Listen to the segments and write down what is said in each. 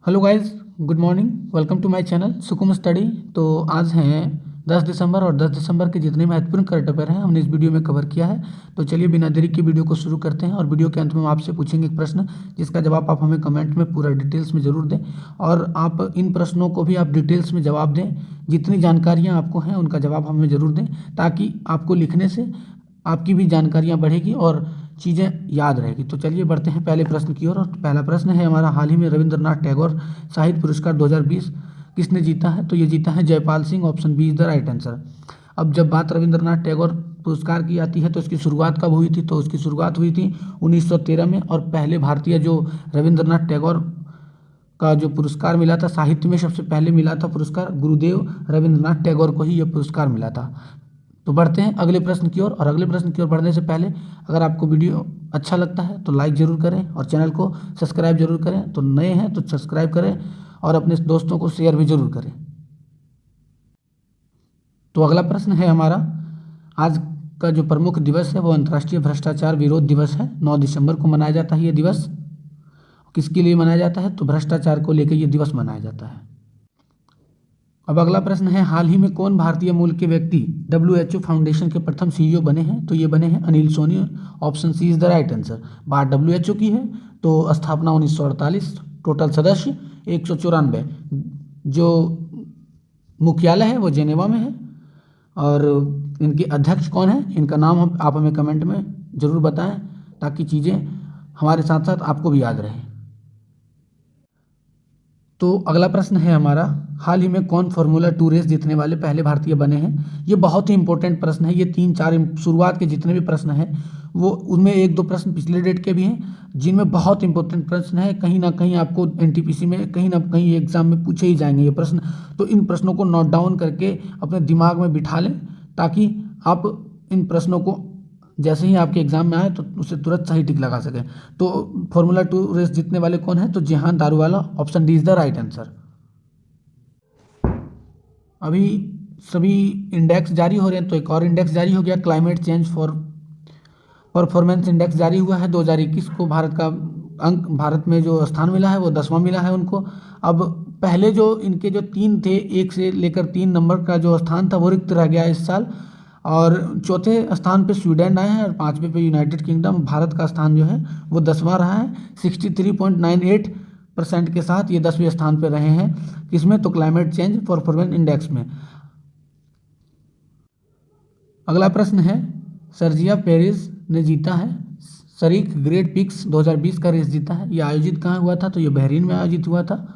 Hello guys, good morning. Welcome to my channel सुकुम study. तो आज हैं 10 दिसंबर और 10 दिसंबर के जितने महत्वपूर्ण करंट अफेयर हैं हमने इस वीडियो में कवर किया है। तो चलिए बिना देरी के वीडियो को शुरू करते हैं और वीडियो के अंत में हम आपसे पूछेंगे एक प्रश्न जिसका जवाब आप हमें कमेंट में पूरा डिटेल्स में ज़रूर दें। और आप इन प्रश्नों को भी आप डिटेल्स में जवाब दें, जितनी जानकारियाँ आपको हैं उनका जवाब हमें ज़रूर दें, ताकि आपको लिखने से आपकी भी जानकारियाँ बढ़ेगी और चीज़ें याद रहेगी। तो चलिए बढ़ते हैं पहले प्रश्न की ओर। और पहला प्रश्न है हमारा, हाल ही में रविंद्रनाथ टैगोर साहित्य पुरस्कार 2020 किसने जीता है? तो ये जीता है Jaipal Singh. Option B is the right answer. अब जब बात रविंद्रनाथ टैगोर पुरस्कार की आती है तो इसकी शुरुआत कब हुई थी? तो उसकी शुरुआत हुई थी 1913 में। और पहले भारतीय जो रविंद्रनाथ टैगोर का जो पुरस्कार मिला था साहित्य में, सबसे पहले मिला था पुरस्कार गुरुदेव रविंद्रनाथ टैगोर को ही यह पुरस्कार मिला था। तो बढ़ते हैं अगले प्रश्न की ओर। और अगले प्रश्न की ओर बढ़ने से पहले अगर आपको वीडियो अच्छा लगता है तो लाइक ज़रूर करें और चैनल को सब्सक्राइब जरूर करें। तो नए हैं तो सब्सक्राइब करें और अपने दोस्तों को शेयर भी जरूर करें। तो अगला प्रश्न है हमारा, आज का जो प्रमुख दिवस है वो अंतर्राष्ट्रीय भ्रष्टाचार विरोध दिवस है। 9 दिसंबर को मनाया जाता है ये दिवस। किसके लिए मनाया जाता है? तो भ्रष्टाचार को लेकर ये दिवस मनाया जाता है। अब अगला प्रश्न है, हाल ही में कौन भारतीय मूल के व्यक्ति WHO फाउंडेशन के प्रथम CEO बने हैं? तो ये बने हैं Anil Soni. Option C is the right answer. बात WHO की है तो स्थापना 1948, टोटल सदस्य 194, जो मुख्यालय है वो जेनेवा में है। और इनके अध्यक्ष कौन है, इनका नाम आप हमें कमेंट में ज़रूर बताएं, ताकि चीज़ें हमारे साथ साथ आपको भी याद रहें। तो अगला प्रश्न है हमारा, हाल ही में कौन फार्मूला 2 रेस जीतने वाले पहले भारतीय बने हैं? ये बहुत ही इंपॉर्टेंट प्रश्न है। ये 3-4 शुरुआत के जितने भी प्रश्न हैं वो उनमें 1-2 प्रश्न पिछले डेट के भी हैं जिनमें बहुत इंपॉर्टेंट प्रश्न है। कहीं ना कहीं आपको NTPC में कहीं ना कहीं एग्जाम में पूछे ही जाएंगे ये प्रश्न। तो इन प्रश्नों को नोट डाउन करके अपने दिमाग में बिठा लें, ताकि आप इन प्रश्नों को जैसे ही आपके एग्जाम में आए तो उसे तुरंत सही टिक लगा सकें। तो फार्मूला 2 रेस जीतने वाले कौन है? तो Jehan Daruwalla. Option D is the right answer. अभी सभी इंडेक्स जारी हो रहे हैं तो एक और इंडेक्स जारी हो गया, climate change for performance index जारी हुआ है 2021 को। भारत का अंक, भारत में जो स्थान मिला है वो 10वां मिला है उनको। अब पहले जो इनके जो 3 थे, 1 से लेकर 3 नंबर का जो स्थान था वो रिक्त रह गया इस साल। और चौथे स्थान पे स्वीडन आए हैं और 5वें पे यूनाइटेड किंगडम। भारत का स्थान जो है वो 10वां रहा है। 63.98% के साथ ये 10वें स्थान पे रहे हैं। किसमें? तो क्लाइमेट चेंज परफॉर्मेंस इंडेक्स में। अगला प्रश्न है, सर्जिया पेरेज ने जीता है शरीक ग्रेट पिक्स 2020 का रेस जीता है। ये आयोजित कहाँ हुआ था? तो ये बहरीन में आयोजित हुआ था।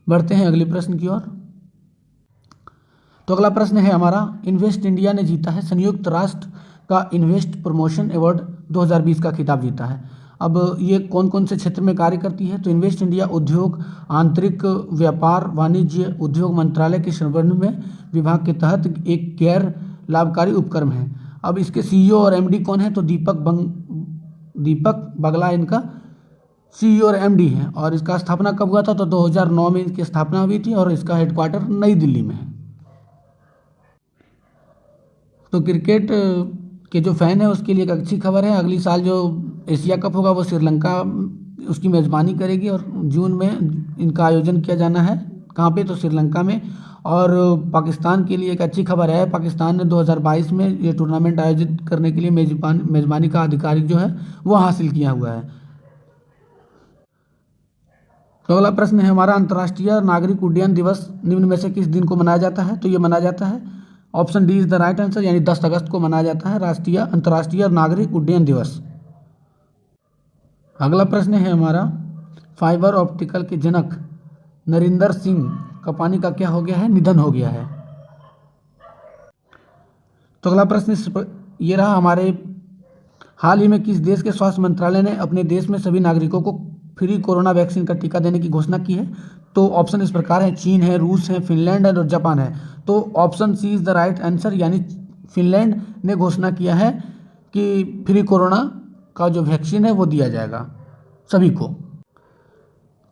बढ़ते हैं अगले प्रश्न की ओर। तो अगला प्रश्न है हमारा, इन्वेस्ट इंडिया ने जीता है संयुक्त राष्ट्र का इन्वेस्ट प्रमोशन अवार्ड 2020 का खिताब जीता है। अब ये कौन कौन से क्षेत्र में कार्य करती है? तो इन्वेस्ट इंडिया उद्योग, आंतरिक व्यापार, वाणिज्य उद्योग मंत्रालय के समन्वय विभाग के तहत एक गैर लाभकारी उपक्रम है। अब इसके CEO और MD कौन है? तो दीपक बगला इनका CEO और MD है। और इसका स्थापना कब हुआ था? तो 2009 में इसकी स्थापना हुई थी और इसका हेडक्वार्टर नई दिल्ली में है। तो क्रिकेट के जो फैन है उसके लिए एक अच्छी खबर है, अगली साल जो एशिया कप होगा वो श्रीलंका उसकी मेज़बानी करेगी और जून में इनका आयोजन किया जाना है। कहाँ पे? तो श्रीलंका में। और पाकिस्तान के लिए एक अच्छी खबर है, पाकिस्तान ने 2022 में ये टूर्नामेंट आयोजित करने के लिए मेज़बानी का आधिकारिक जो है वो हासिल किया हुआ है। तो अगला प्रश्न है हमारा, अंतर्राष्ट्रीय नागरिक उड्डयन दिवस निम्न में से किस दिन को मनाया जाता है? तो ये मनाया जाता है, option D is the right answer, यानी 10 अगस्त को मनाया जाता है अंतर्राष्ट्रीय नागरिक उड्डयन दिवस। अगला प्रश्न है हमारा, फाइबर ऑप्टिकल के जनक नरिंदर सिंह कपानी का क्या हो गया है? निधन हो गया है। तो अगला प्रश्न ये रहा हमारे, हाल ही में किस देश के स्वास्थ्य मंत्रालय ने अपने देश में सभी नागरिकों को फ्री कोरोना वैक्सीन का टीका देने की घोषणा की है? तो ऑप्शन इस प्रकार है, चीन है, रूस है, फिनलैंड है और जापान है। तो option C is the right answer, यानी फिनलैंड ने घोषणा किया है कि फ्री कोरोना का जो वैक्सीन है वो दिया जाएगा सभी को।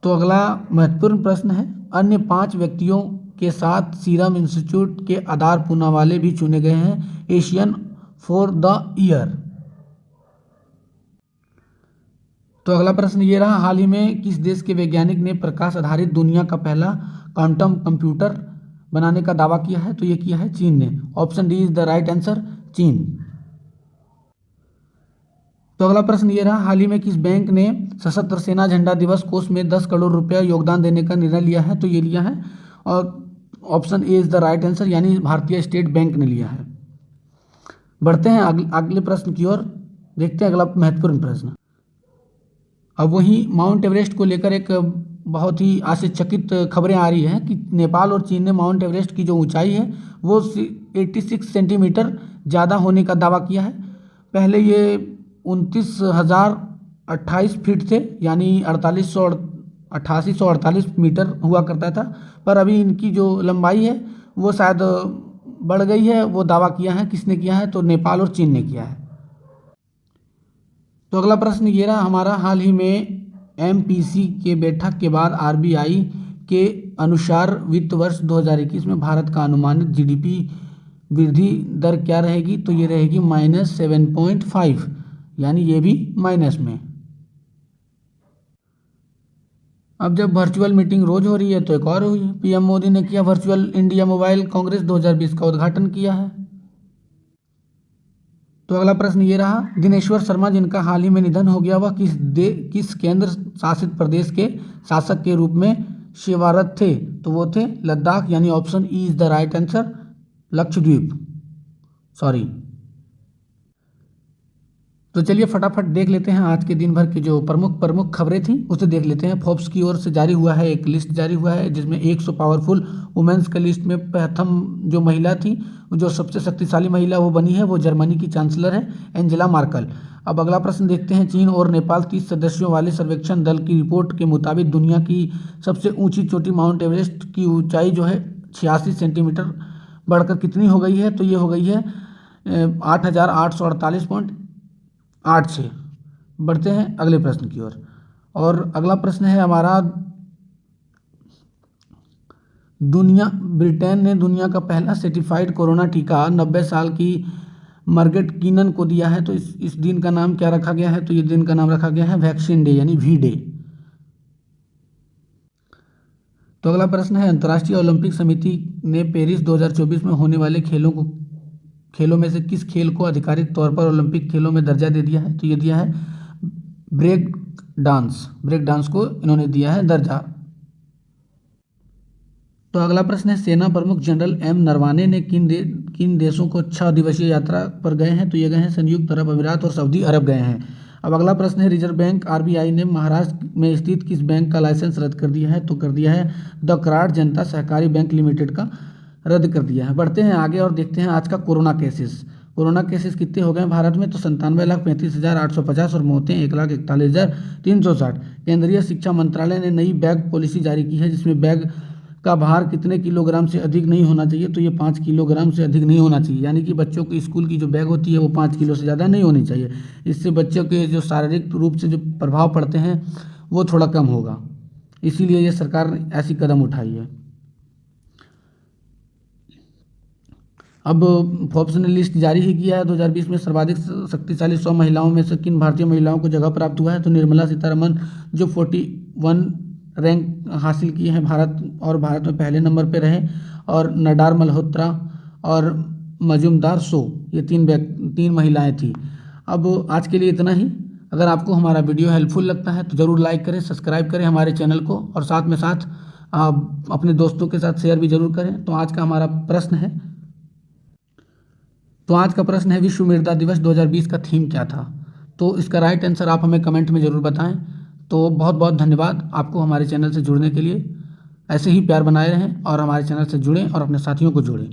तो अगला महत्वपूर्ण प्रश्न है, अन्य 5 व्यक्तियों के साथ सीरम इंस्टीट्यूट के आधार पूनावाले भी चुने गए हैं एशियन फॉर द ईयर। तो अगला प्रश्न ये रहा, हाल ही में किस देश के वैज्ञानिक ने प्रकाश आधारित दुनिया का पहला क्वांटम कंप्यूटर बनाने का दावा किया है? तो ये किया है चीन ने। Option D is the right answer, चीन। तो अगला प्रश्न ये रहा, हाल ही में किस बैंक ने सशस्त्र सेना झंडा दिवस कोष में 10 करोड़ रुपया योगदान देने का निर्णय लिया है? तो ये लिया है, और option A is the right answer, यानी भारतीय स्टेट बैंक ने लिया है। बढ़ते हैं अगले प्रश्न की ओर, देखते हैं अगला महत्वपूर्ण प्रश्न। अब वही माउंट एवरेस्ट को लेकर एक बहुत ही आश्चर्यचकित खबरें आ रही हैं कि नेपाल और चीन ने माउंट एवरेस्ट की जो ऊंचाई है वो 86 सेंटीमीटर ज़्यादा होने का दावा किया है। पहले ये 29,028 फीट थे, यानी 8848 मीटर हुआ करता था, पर अभी इनकी जो लंबाई है वो शायद बढ़ गई है। वो दावा किया है, किसने किया है? तो नेपाल और चीन ने किया है। तो अगला प्रश्न ये रहा हमारा, हाल ही में एमपीसी के बैठक के बाद आरबीआई के अनुसार वित्त वर्ष 2021 में भारत का अनुमानित जीडीपी वृद्धि दर क्या रहेगी? तो ये रहेगी -7.5, यानी ये भी माइनस में। अब जब वर्चुअल मीटिंग रोज हो रही है तो एक और हुई, पीएम मोदी ने किया वर्चुअल इंडिया मोबाइल कांग्रेस 2020 का उद्घाटन किया है। तो अगला प्रश्न ये रहा, दिनेश्वर शर्मा जिनका हाल ही में निधन हो गया, वह किस केंद्र शासित प्रदेश के शासक के रूप में सेवारत थे? तो वो थे लद्दाख, यानी option E is the right answer, Lakshadweep, sorry. तो चलिए फटाफट देख लेते हैं आज के दिन भर की जो प्रमुख खबरें थी उसे देख लेते हैं। फोर्ब्स की ओर से जारी हुआ है, एक लिस्ट जारी हुआ है जिसमें 100 पावरफुल वुमेन्स के लिस्ट में प्रथम जो महिला थी, जो सबसे शक्तिशाली महिला वो बनी है, वो जर्मनी की चांसलर है एंजेला मार्कल। अब अगला प्रश्न देखते हैं, चीन और नेपाल 30 सदस्यों वाले सर्वेक्षण दल की रिपोर्ट के मुताबिक दुनिया की सबसे ऊंची चोटी माउंट एवरेस्ट की ऊंचाई जो है 86 सेंटीमीटर बढ़कर कितनी हो गई है? तो ये हो गई है 8,848.86। बढ़ते हैं अगले प्रश्न की ओर, और अगला प्रश्न है हमारा, ब्रिटेन ने दुनिया का पहला सर्टिफाइड कोरोना टीका 90 साल की मार्गरेट कीनन को दिया है। तो इस दिन का नाम क्या रखा गया है? तो ये दिन का नाम रखा गया है वैक्सीन डे, यानी वी डे। तो अगला प्रश्न है, अंतर्राष्ट्रीय ओलंपिक समिति ने पेरिस 2024 में होने वाले खेलों में से किस खेल को आधिकारिक तौर पर ओलंपिक खेलों में दर्जा दे दिया है? तो ये दिया है ब्रेक डांस को इन्होंने दिया है दर्जा। तो अगला प्रश्न है, सेना प्रमुख जनरल एम नरवाने ने किन देशों को 6 दिवसीय यात्रा पर गए हैं? तो ये गए हैं संयुक्त अरब अमीरात और सऊदी अरब गए हैं। अब अगला प्रश्न है, रिजर्व बैंक आरबीआई ने महाराष्ट्र में स्थित किस बैंक का लाइसेंस रद्द कर दिया है? तो कर दिया है द कराड़ जनता सहकारी बैंक लिमिटेड का रद्द कर दिया है। बढ़ते हैं आगे और देखते हैं आज का कोरोना केसेस कितने हो गए भारत में? तो 97,35,850 और मौतें 1,41,360। केंद्रीय शिक्षा मंत्रालय ने नई बैग पॉलिसी जारी की है जिसमें बैग का भार कितने किलोग्राम से अधिक नहीं होना चाहिए? तो ये 5 किलोग्राम से अधिक नहीं होना चाहिए, यानी कि बच्चों की स्कूल की जो बैग होती है वो 5 किलो से ज़्यादा नहीं होनी चाहिए। इससे बच्चों के जो शारीरिक रूप से जो प्रभाव पड़ते हैं वो थोड़ा कम होगा, इसीलिए ये सरकार ने ऐसी कदम उठाई है। अब फोर्ब्स ने लिस्ट जारी ही किया है 2020 में सर्वाधिक शक्तिशाली 100 महिलाओं में से किन भारतीय महिलाओं को जगह प्राप्त हुआ है? तो निर्मला सीतारमन जो 41 रैंक हासिल किए हैं भारत में पहले नंबर पे रहे, और नडार मल्होत्रा और मजुमदार शो, ये तीन महिलाएं थी। अब आज के लिए इतना ही। अगर आपको हमारा वीडियो हेल्पफुल लगता है तो ज़रूर लाइक करें, सब्सक्राइब करें हमारे चैनल को, और साथ में साथ आप अपने दोस्तों के साथ शेयर भी जरूर करें। तो आज का हमारा प्रश्न है, विश्व मृदा दिवस 2020 का थीम क्या था? तो इसका राइट आंसर आप हमें कमेंट में ज़रूर बताएं। तो बहुत बहुत धन्यवाद आपको हमारे चैनल से जुड़ने के लिए। ऐसे ही प्यार बनाए रहें और हमारे चैनल से जुड़ें और अपने साथियों को जोड़ें।